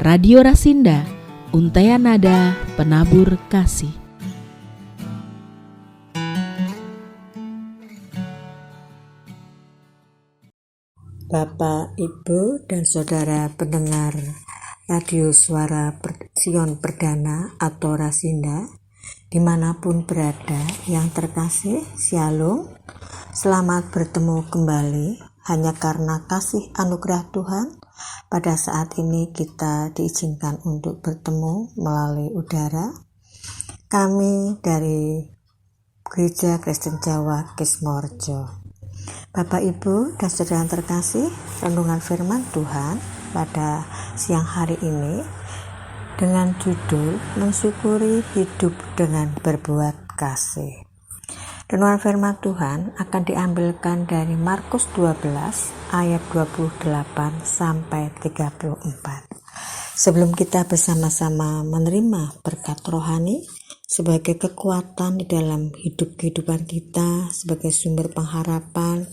Radio Rasinda, Untaian Nada Penabur Kasih. Bapak, Ibu, dan Saudara pendengar Radio Suara Sion Perdana atau Rasinda, dimanapun berada yang terkasih, Shalom. Selamat bertemu kembali hanya karena kasih anugerah Tuhan. Pada saat ini kita diizinkan untuk bertemu melalui udara. Kami dari Gereja Kristen Jawa Kismorejo. Bapak, Ibu, dan Saudara yang terkasih, renungan firman Tuhan pada siang hari ini dengan judul Mensyukuri Hidup dengan Berbuat Kasih. Renungan firman Tuhan akan diambilkan dari Markus 12 ayat 28 sampai 34. Sebelum kita bersama-sama menerima berkat rohani sebagai kekuatan di dalam kehidupan kita, sebagai sumber pengharapan,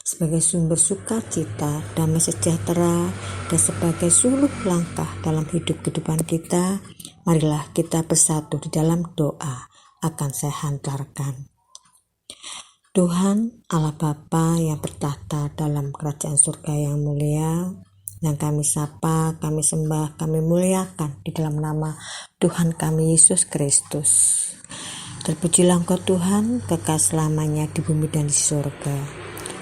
sebagai sumber sukacita, damai sejahtera, dan sebagai suluh langkah dalam kehidupan kita, marilah kita bersatu di dalam doa akan saya hantarkan. Tuhan Allah Bapa yang bertahta dalam kerajaan surga yang mulia, yang kami sapa, kami sembah, kami muliakan di dalam nama Tuhan kami Yesus Kristus. Terpujilah Engkau Tuhan, kekal selamanya di bumi dan di surga.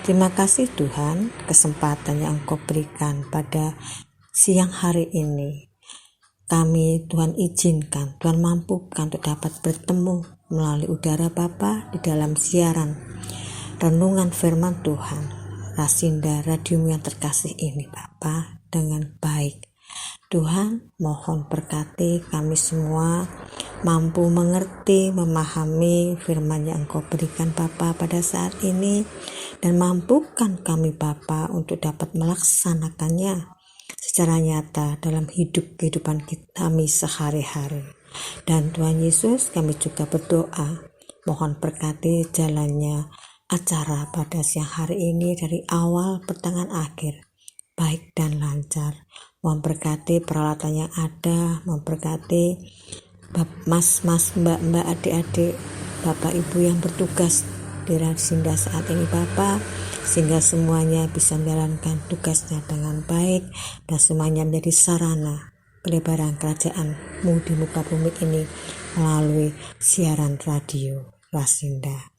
Terima kasih Tuhan, kesempatan yang Engkau berikan pada siang hari ini. Kami Tuhan izinkan, Tuhan mampukan untuk dapat bertemu melalui udara Bapa di dalam siaran renungan firman Tuhan Rasinda radio yang terkasih ini Bapa dengan baik. Tuhan mohon berkati kami semua mampu mengerti, memahami firman yang Engkau berikan Bapa pada saat ini, dan mampukan kami Bapa untuk dapat melaksanakannya secara nyata dalam kehidupan kami sehari-hari. Dan Tuhan Yesus, kami juga berdoa mohon berkati jalannya acara pada siang hari ini dari awal pertengahan akhir baik dan lancar. Mohon berkati peralatan yang ada, memberkati mas-mas, mbak-mbak, adik-adik, bapak ibu yang bertugas di Rasinda saat ini Bapa, sehingga semuanya bisa menjalankan tugasnya dengan baik dan semuanya menjadi sarana pelebaran kerajaan-Mu di muka bumi ini melalui siaran radio Rasinda.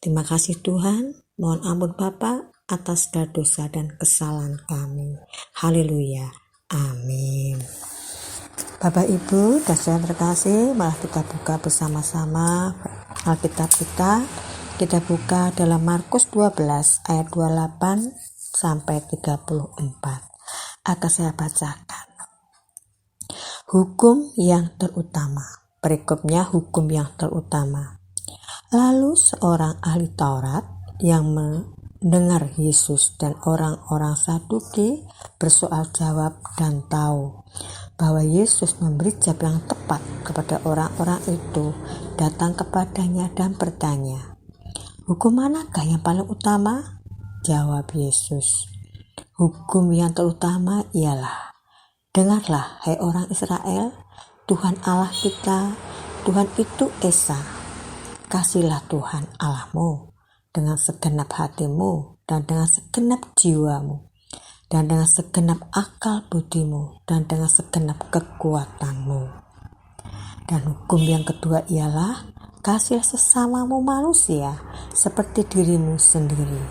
Terima kasih Tuhan, mohon ampun Bapa atas segala dosa dan kesalahan kami. Haleluya, amin. Bapak Ibu dan Saudara terkasih, malah kita buka bersama-sama Alkitab kita buka dalam Markus 12 ayat 28 sampai 34. Akan saya bacakan. Hukum yang terutama. Berikutnya hukum yang terutama. Lalu seorang ahli Taurat yang mendengar Yesus dan orang-orang Saduki bersoal jawab dan tahu bahwa Yesus memberi jawab yang tepat kepada orang-orang itu, datang kepadanya dan bertanya, "Hukum manakah yang paling utama?" Jawab Yesus, "Hukum yang terutama ialah, dengarlah hai orang Israel, Tuhan Allah kita, Tuhan itu Esa. Kasihilah Tuhan Allahmu dengan segenap hatimu dan dengan segenap jiwamu dan dengan segenap akal budimu dan dengan segenap kekuatanmu. Dan hukum yang kedua ialah, kasihilah sesamamu manusia seperti dirimu sendiri.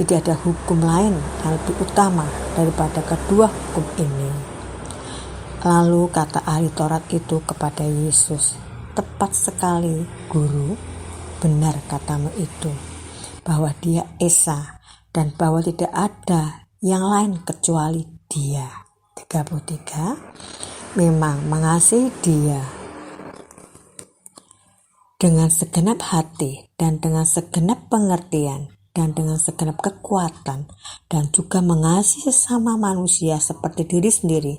Tidak ada hukum lain yang lebih utama daripada kedua hukum ini." Lalu kata ahli Taurat itu kepada Yesus, "Tepat sekali, Guru, benar katamu itu, bahwa Dia Esa dan bahwa tidak ada yang lain kecuali Dia." 33. Memang mengasihi Dia dengan segenap hati dan dengan segenap pengertian dan dengan segenap kekuatan, dan juga mengasihi sesama manusia seperti diri sendiri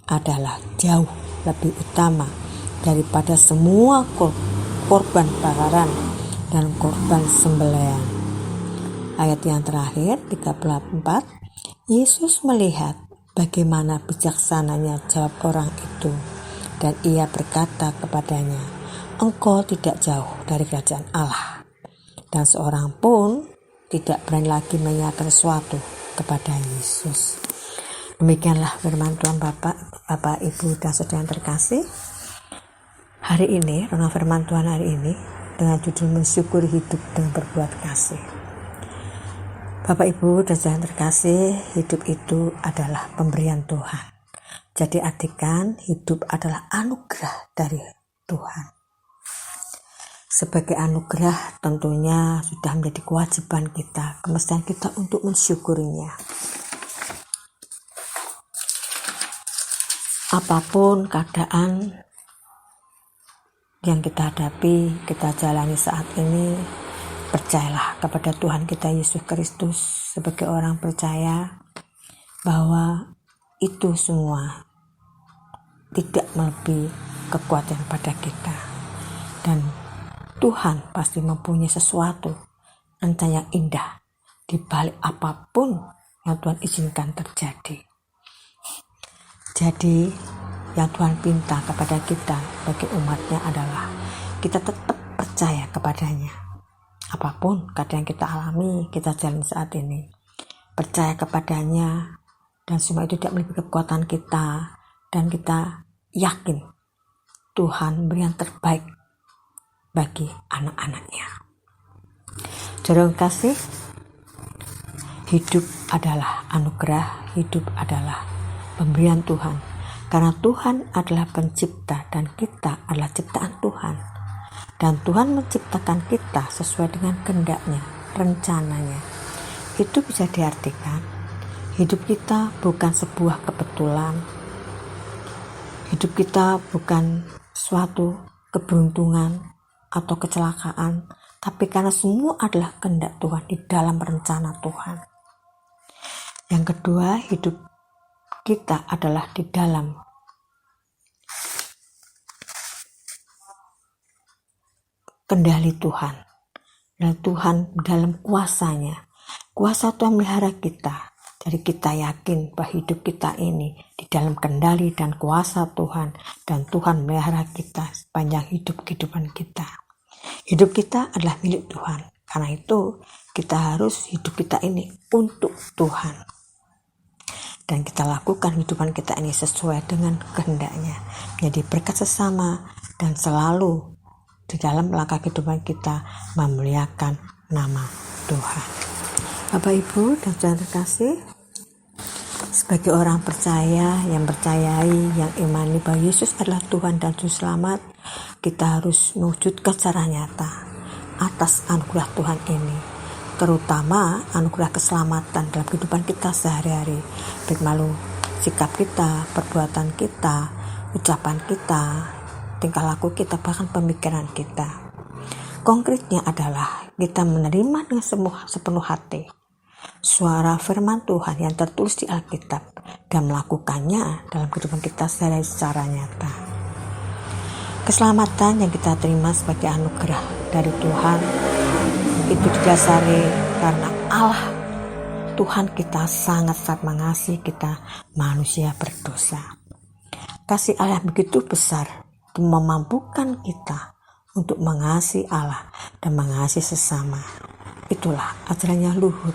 adalah jauh lebih utama daripada semua korban bakaran dan korban sembelihan. Ayat yang terakhir 34, Yesus melihat Bagaimana bijaksananya jawab orang itu, dan ia berkata kepadanya, engkau tidak jauh dari kerajaan Allah. Dan seorang pun tidak berani lagi menyatakan sesuatu kepada Yesus. Demikianlah firman Tuhan. Bapak, Ibu, dan saudara yang terkasih. Hari ini, renungan firman Tuhan hari ini dengan judul mensyukuri hidup dengan berbuat kasih. Bapak, Ibu, dan saudara yang terkasih, hidup itu adalah pemberian Tuhan. Jadi artikan hidup adalah anugerah dari Tuhan. Sebagai anugerah tentunya sudah menjadi kewajiban kita, kemestian kita untuk mensyukurinya. Apapun keadaan yang kita hadapi, kita jalani saat ini, percayalah kepada Tuhan kita Yesus Kristus. Sebagai orang percaya bahwa itu semua tidak melebihi kekuatan pada kita, dan Tuhan pasti mempunyai sesuatu rencana yang indah di balik apapun yang Tuhan izinkan terjadi. Jadi yang Tuhan pinta kepada kita bagi umatnya adalah kita tetap percaya kepadanya. Apapun keadaan yang kita alami, kita jalani saat ini, percaya kepadanya, dan semua itu tidak melebihi kekuatan kita, dan kita yakin Tuhan memberi yang terbaik bagi anak-anaknya. Saudara kasih, hidup adalah anugerah, hidup adalah pemberian Tuhan. Karena Tuhan adalah pencipta dan kita adalah ciptaan Tuhan. Dan Tuhan menciptakan kita sesuai dengan kehendak-Nya, rencananya. Itu bisa diartikan, hidup kita bukan sebuah kebetulan. Hidup kita bukan suatu keberuntungan atau kecelakaan, tapi karena semua adalah kehendak Tuhan di dalam rencana Tuhan. Yang kedua, hidup kita adalah di dalam kendali Tuhan, dan Tuhan dalam kuasanya. Kuasa Tuhan melihara kita. Jadi kita yakin bahwa hidup kita ini di dalam kendali dan kuasa Tuhan, dan Tuhan melihara kita sepanjang hidup kehidupan kita. Hidup kita adalah milik Tuhan. Karena itu kita harus hidup kita ini untuk Tuhan. Dan kita lakukan kehidupan kita ini sesuai dengan kehendak-Nya, menjadi berkat sesama, dan selalu di dalam langkah kehidupan kita memuliakan nama Tuhan. Bapak, Ibu, dan saudara terkasih, sebagai orang percaya yang percayai, yang imani bahwa Yesus adalah Tuhan dan Juru Selamat, kita harus mewujudkan secara nyata atas anugerah Tuhan ini, terutama anugerah keselamatan dalam kehidupan kita sehari-hari, baik melalui sikap kita, perbuatan kita, ucapan kita, tingkah laku kita, bahkan pemikiran kita. Konkretnya adalah kita menerima dengan sepenuh hati suara firman Tuhan yang tertulis di Alkitab dan melakukannya dalam kehidupan kita sehari-hari secara nyata. Keselamatan yang kita terima sebagai anugerah dari Tuhan itu didasari karena Allah Tuhan kita sangat-sangat mengasihi kita manusia berdosa. Kasih Allah yang begitu besar memampukan kita untuk mengasihi Allah dan mengasihi sesama. Itulah ajaran yang luhur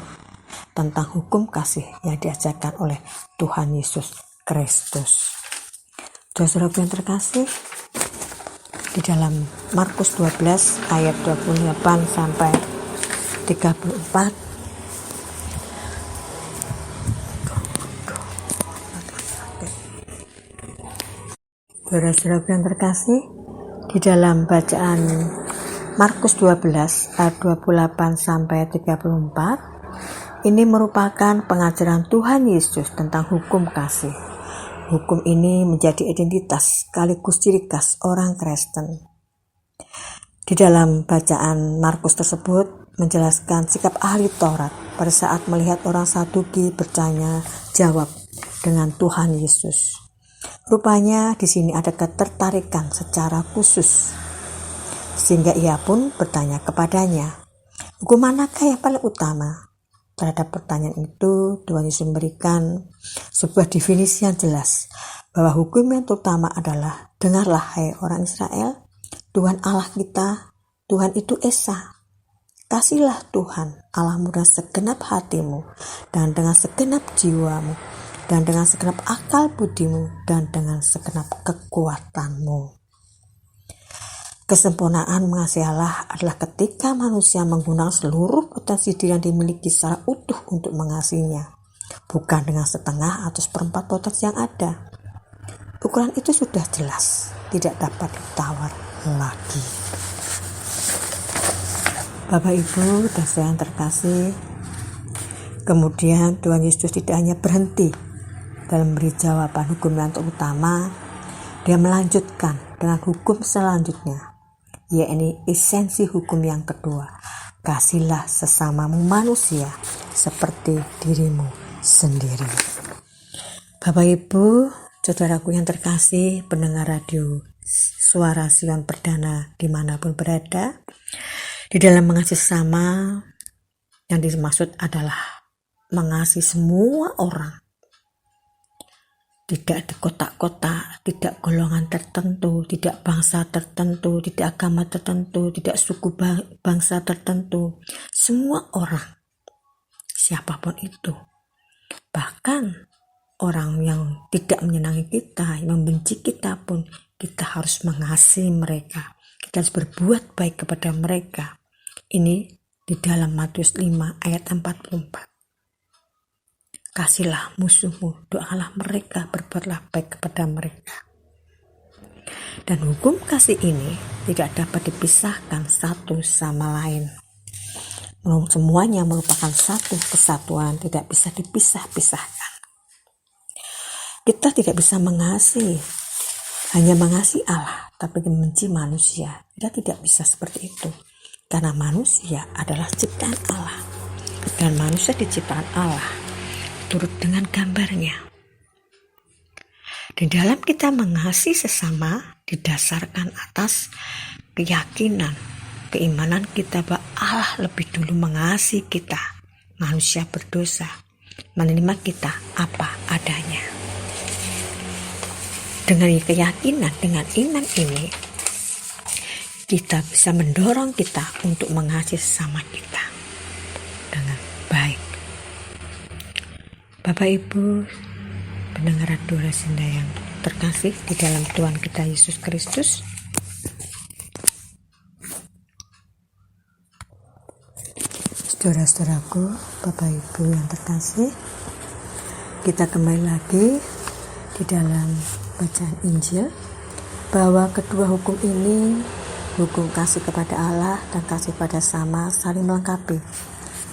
tentang hukum kasih yang diajarkan oleh Tuhan Yesus Kristus. Saudara yang terkasih, di dalam Markus 12 ayat 28 sampai 34, saudara-saudara yang terkasih, di dalam bacaan Markus 12 ayat 28 sampai 34, ini merupakan pengajaran Tuhan Yesus tentang hukum kasih. Hukum ini menjadi identitas sekaligus ciri khas orang Kristen. Di dalam bacaan Markus tersebut menjelaskan sikap ahli Taurat pada saat melihat orang Saduki bertanya jawab dengan Tuhan Yesus. Rupanya di sini ada ketertarikan secara khusus, sehingga ia pun bertanya kepadanya, hukum manakah yang paling utama? terhadap pertanyaan itu, Tuhan Yesus memberikan sebuah definisi yang jelas bahwa hukum yang terutama adalah, dengarlah hai orang Israel, Tuhan Allah kita, Tuhan itu Esa. Kasihlah Tuhan Allahmu dengan segenap hatimu, dan dengan segenap jiwamu, dan dengan segenap akal budimu, dan dengan segenap kekuatanmu. Kesempurnaan mengasihi Allah adalah ketika manusia menggunakan seluruh potensi diri yang dimiliki secara utuh untuk mengasihinya, bukan dengan setengah atau seperempat potensi yang ada. Ukuran itu sudah jelas, tidak dapat ditawar lagi. Bapak, Ibu, dan saya yang terkasih, kemudian Tuhan Yesus tidak hanya berhenti dalam memberi jawaban hukum yang terutama, dia melanjutkan dengan hukum selanjutnya, yaitu esensi hukum yang kedua, kasihlah sesamamu manusia seperti dirimu sendiri. Bapak, Ibu, saudaraku yang terkasih, pendengar radio Suara Sion Perdana dimanapun berada, di dalam mengasihi sesama yang dimaksud adalah mengasihi semua orang, tidak di kotak-kotak, tidak golongan tertentu, tidak bangsa tertentu, tidak agama tertentu, tidak suku bangsa tertentu, semua orang, siapapun itu. Bahkan orang yang tidak menyenangi kita, yang membenci kita pun, kita harus mengasihi mereka, kita harus berbuat baik kepada mereka. Ini di dalam Matius 5 ayat 44. Kasihlah musuhmu, doalah mereka, berbuatlah baik kepada mereka. Dan hukum kasih ini tidak dapat dipisahkan satu sama lain. Semuanya merupakan satu kesatuan, tidak bisa dipisah-pisahkan. Kita tidak bisa mengasihi, hanya mengasihi Allah, tapi membenci manusia. Kita tidak bisa seperti itu. Karena manusia adalah ciptaan Allah. Dan manusia diciptakan Allah turut dengan gambarnya. Di dalam kita mengasihi sesama didasarkan atas keyakinan, keimanan kita bahwa Allah lebih dulu mengasihi kita, manusia berdosa, menerima kita apa adanya. Dengan keyakinan, dengan iman ini, kita bisa mendorong kita untuk mengasihi sesama kita dengan baik. Bapak, Ibu, pendengar radio Rasinda yang terkasih di dalam Tuhan kita Yesus Kristus, saudara-saudaraku, Bapak Ibu yang terkasih, kita kembali lagi di dalam bacaan Injil bahwa kedua hukum ini, hukum kasih kepada Allah dan kasih pada sama, saling melengkapi,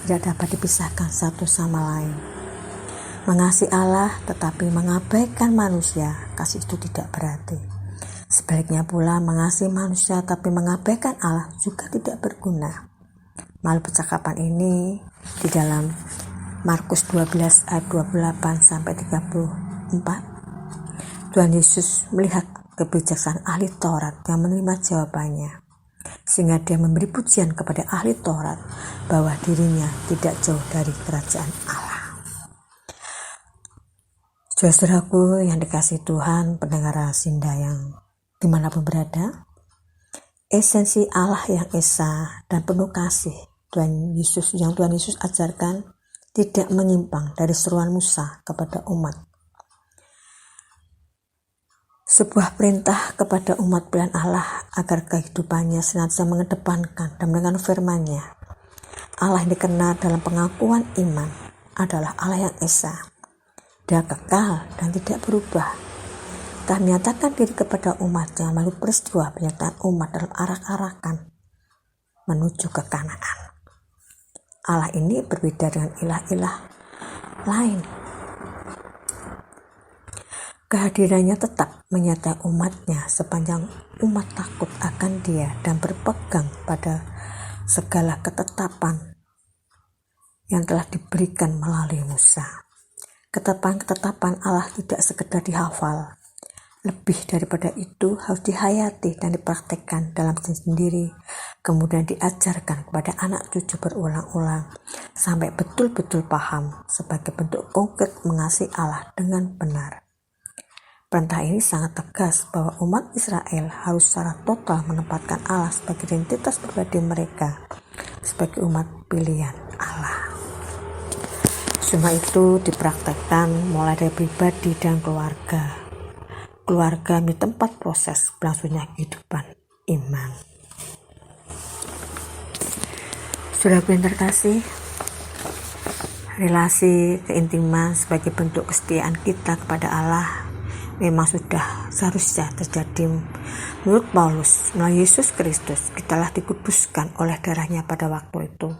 tidak dapat dipisahkan satu sama lain. Mengasihi Allah tetapi mengabaikan manusia, kasih itu tidak berarti. Sebaliknya pula, mengasihi manusia tapi mengabaikan Allah juga tidak berguna. Melalui percakapan ini di dalam Markus 12 ayat 28 sampai 34, Tuhan Yesus melihat kebijaksanaan ahli Taurat yang menerima jawabannya, sehingga dia memberi pujian kepada ahli Taurat bahwa dirinya tidak jauh dari kerajaan Allah. Saudaraku yang dikasihi Tuhan, pendengar Rasinda yang dimanapun berada, esensi Allah yang esa dan penuh kasih Tuhan Yesus ajarkan tidak menyimpang dari seruan Musa kepada umat. Sebuah perintah kepada umat pilihan Allah agar kehidupannya senantiasa mengedepankan dan mendengar firman-Nya. Allah yang dikenal dalam pengakuan iman adalah Allah yang esa. Dia kekal dan tidak berubah. Telah menyatakan diri kepada umat-Nya melalui peristiwa penyertaan umat dalam arak-arakan menuju ke Kanaan. Allah ini berbeda dengan ilah-ilah lain. Kehadirannya tetap menyertai umatnya sepanjang umat takut akan Dia dan berpegang pada segala ketetapan yang telah diberikan melalui Musa. Ketetapan-ketetapan Allah tidak sekedar dihafal, Lebih daripada itu harus dihayati dan dipraktekkan dalam sendiri, kemudian diajarkan kepada anak cucu berulang-ulang sampai betul-betul paham sebagai bentuk konkret mengasihi Allah dengan benar. Perintah ini sangat tegas bahwa umat Israel harus secara total menempatkan Allah sebagai identitas pribadi mereka, sebagai umat pilihan Allah. Semua itu dipraktekkan mulai dari pribadi dan keluarga. Keluarga menjadi tempat proses berlangsungnya kehidupan iman. Saudaraku yang terkasih, relasi keintiman sebagai bentuk kesetiaan kita kepada Allah memang sudah seharusnya terjadi. Menurut Paulus, melalui Yesus Kristus, kitalah dikuduskan oleh darahnya pada waktu itu.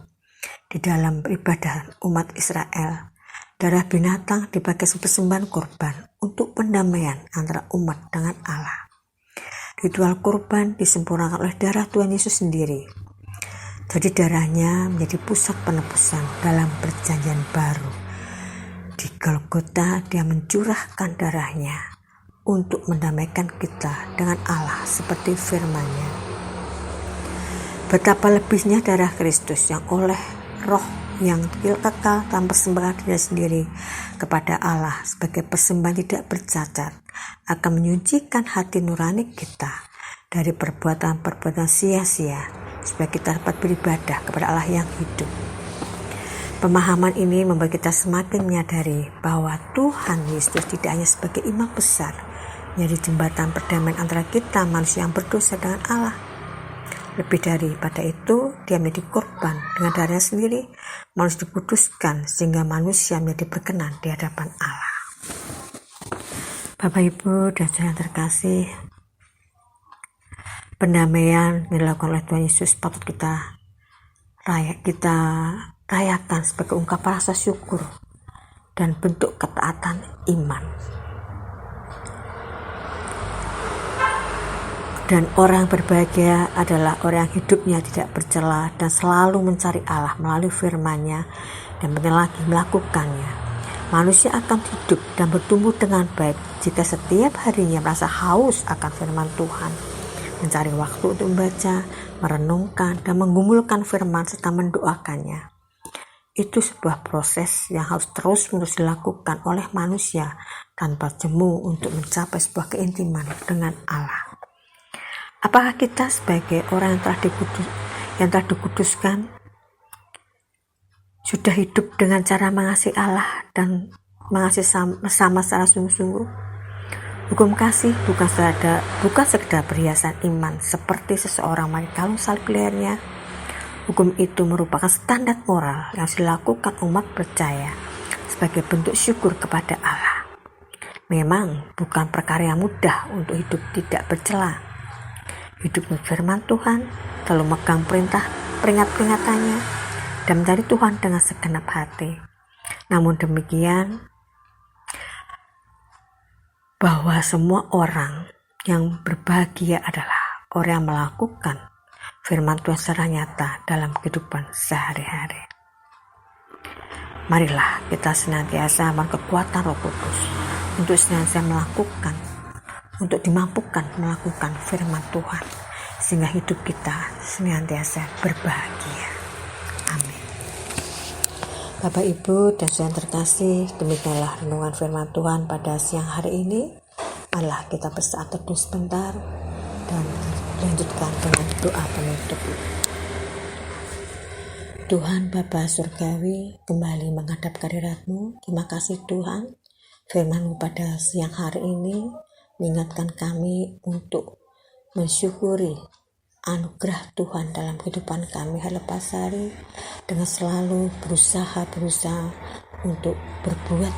Di dalam ibadah umat Israel, darah binatang dipakai sebagai persembahan korban untuk pendamaian antara umat dengan Allah. Ritual korban disempurnakan oleh darah Tuhan Yesus sendiri. Jadi darahnya menjadi pusat penebusan dalam perjanjian baru. Di Golgota dia mencurahkan darahnya untuk mendamaikan kita dengan Allah seperti firman-Nya. Betapa lebihnya darah Kristus yang oleh Roh yang kekal tanpa persembahan diri sendiri kepada Allah sebagai persembahan tidak bercacat akan menyucikan hati nurani kita dari perbuatan-perbuatan sia-sia supaya kita dapat beribadah kepada Allah yang hidup. Pemahaman ini membuat kita semakin menyadari bahwa Tuhan Yesus tidak hanya sebagai imam besar, menjadi jembatan perdamaian antara kita manusia yang berdosa dengan Allah. Lebih daripada itu, dia menjadi korban dengan darahnya sendiri, manusia dikuduskan sehingga manusia menjadi berkenan di hadapan Allah. Bapak, Ibu, dan saudara yang terkasih, pendamaian dilakukan oleh Tuhan Yesus patut kita rayakan sebagai ungkapan rasa syukur dan bentuk ketaatan iman. Dan orang berbahagia adalah orang yang hidupnya tidak bercela dan selalu mencari Allah melalui firman-Nya dan lagi melakukannya. Manusia akan hidup dan bertumbuh dengan baik jika setiap harinya merasa haus akan firman Tuhan, mencari waktu untuk membaca, merenungkan, dan menggumulkan firman serta mendoakannya. Itu sebuah proses yang harus terus-menerus dilakukan oleh manusia tanpa jemu untuk mencapai sebuah keintiman dengan Allah. Apakah kita sebagai orang yang telah dikuduskan sudah hidup dengan cara mengasihi Allah dan mengasihi sama secara sungguh-sungguh? Hukum kasih bukan sekedar perhiasan iman seperti seseorang memakai kalung salib lehernya. Hukum itu merupakan standar moral yang dilakukan umat percaya sebagai bentuk syukur kepada Allah. Memang bukan perkara yang mudah untuk hidup tidak bercela. Hidup dengan firman Tuhan, lalu megang peringat-peringatannya, dan mencari Tuhan dengan segenap hati. Namun demikian, bahwa semua orang yang berbahagia adalah orang yang melakukan firman Tuhan secara nyata dalam kehidupan sehari-hari. Marilah kita senantiasa berkekuatan Roh Kudus untuk senantiasa untuk dimampukan melakukan firman Tuhan, sehingga hidup kita senantiasa berbahagia. Amin. Bapak, Ibu, dan saudara terkasih, demikianlah renungan firman Tuhan pada siang hari ini. Marilah kita bersaat teduh sebentar dan lanjutkan dengan doa penutup. Tuhan Bapa Surgawi, kembali menghadap kehadirat-Mu. Terima kasih Tuhan, firman-Mu pada siang hari ini mengingatkan kami untuk mensyukuri anugerah Tuhan dalam kehidupan kami hari lepas hari, dengan selalu berusaha untuk berbuat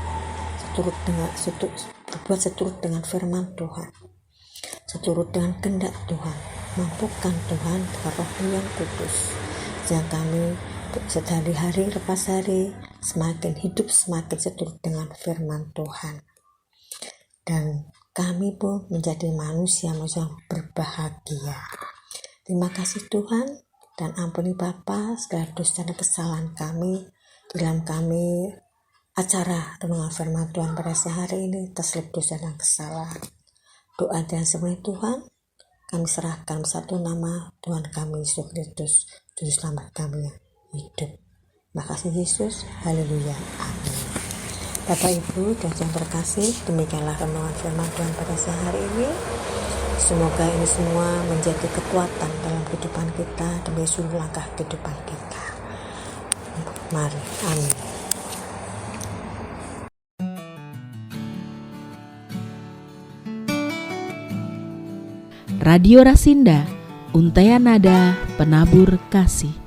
seturut dengan firman Tuhan, seturut dengan kehendak Tuhan. Mampukan Tuhan dengan Roh-Mu yang kudus, sehingga kami sehari hari lepas hari semakin hidup semakin seturut dengan firman Tuhan, dan kami pun menjadi manusia yang berbahagia. Terima kasih Tuhan, dan ampuni Bapa segala dosa dan kesalahan kami dalam kami acara renungan firman Tuhan pada siang hari ini, terselip dosa dan kesalahan. doa dan semuanya Tuhan kami serahkan satu nama Tuhan kami Yesus Kristus, Juru Selamat kami yang hidup. Makasih Yesus, haleluya, amin. Bapak Ibu dan yang terkasih, demikianlah renungan firman Tuhan pada siang hari ini. Semoga ini semua menjadi kekuatan dalam kehidupan kita dan seluruh langkah kehidupan kita. Mari, amin. Radio Rasinda, Untaian Nada Penabur Kasih.